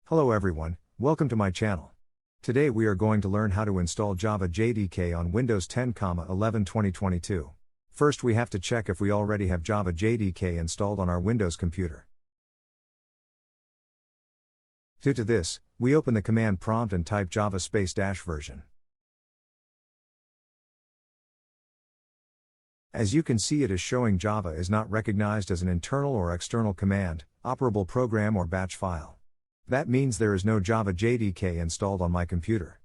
Hello everyone, welcome to my channel. Today we are going to learn how to install JavaJDK on Windows 10,11 2022. First we have to check if we already have JavaJDK installed on our Windows computer. To this, we open the command prompt and type java --version. As you can see, it is showing Java is not recognized as an internal or external command, operable program or batch file. That means there is no JavaJDK installed on my computer.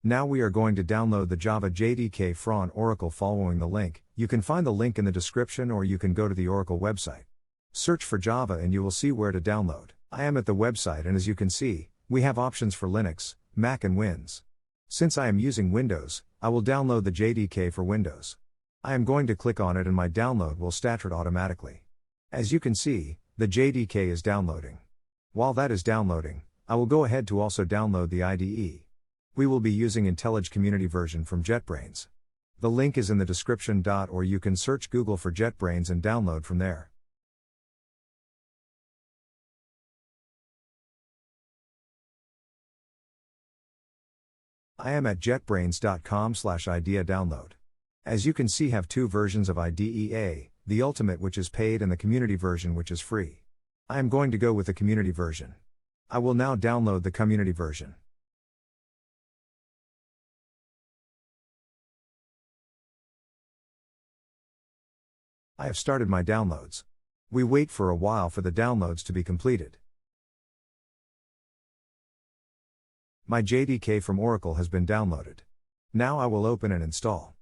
Now we are going to download the JavaJDK from Oracle following the link. You can find the link in the description or you can go to the Oracle website. Search for Java and you will see where to download. I am at the website and as you can see, we have options for Linux, Mac and Windows. Since I am using Windows, I will download the JDK for Windows. I am going to click on it and my download will start automatically. As you can see, the JDK is downloading. While that is downloading, I will go ahead to also download the IDE. We will be using IntelliJ Community version from JetBrains. The link is in the description. Or you can search Google for JetBrains and download from there. I am at jetbrains.com/idea download. As you can see, have two versions of IDEA, the Ultimate which is paid and the Community version which is free. I am going to go with the Community version. I will now download the Community version. I have started my downloads. We wait for a while for the downloads to be completed. My JDK from Oracle has been downloaded. Now I will open and install.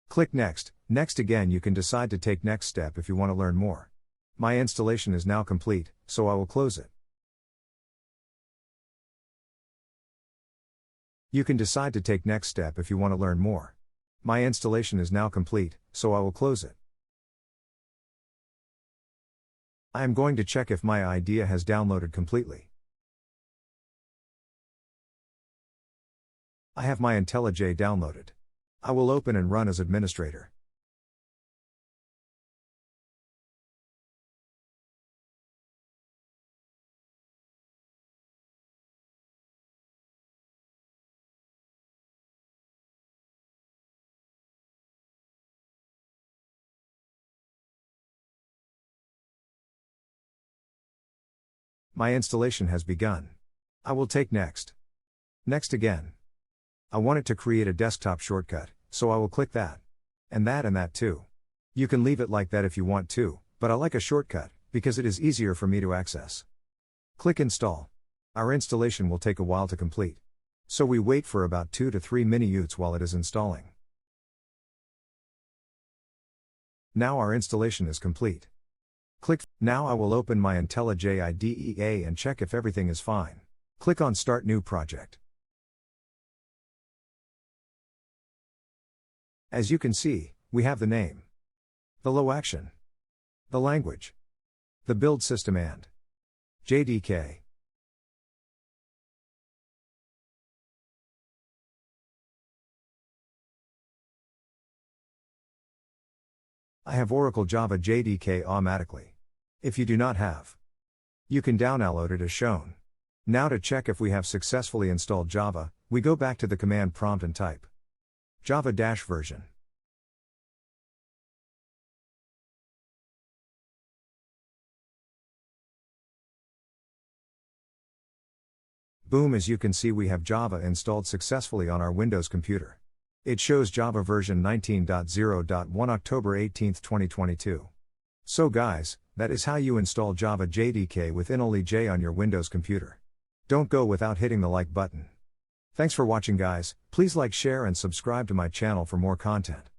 Click Next. Next again you can decide to take next step if you want to learn more. My installation is now complete, so I will close it. You can decide to take next step if you want to learn more. My installation is now complete, so I will close it. I am going to check if my IDEA has downloaded completely. I have my IntelliJ downloaded. I will open and run as administrator. My installation has begun. I will take next. Next again. I wanted to create a desktop shortcut, so I will click that. And that too. You can leave it like that if you want to, but I like a shortcut, because it is easier for me to access. Click Install. Our installation will take a while to complete. So we wait for about 2 to 3 minutes while it is installing. Now our installation is complete. Click. Now I will open my IntelliJ IDEA and check if everything is fine. Click on Start New Project. As you can see, we have the name, the low action, the language, the build system and JDK. I have Oracle JavaJDK automatically. If you do not have, you can download it as shown. Now to check if we have successfully installed Java, we go back to the command prompt and type java-version. Boom, as you can see we have Java installed successfully on our Windows computer. It shows Java version 19.0.1 October 18, 2022. So guys, that is how you install JavaJDK with IntelliJ on your Windows computer. Don't go without hitting the like button. Thanks for watching guys, please like, share and subscribe to my channel for more content.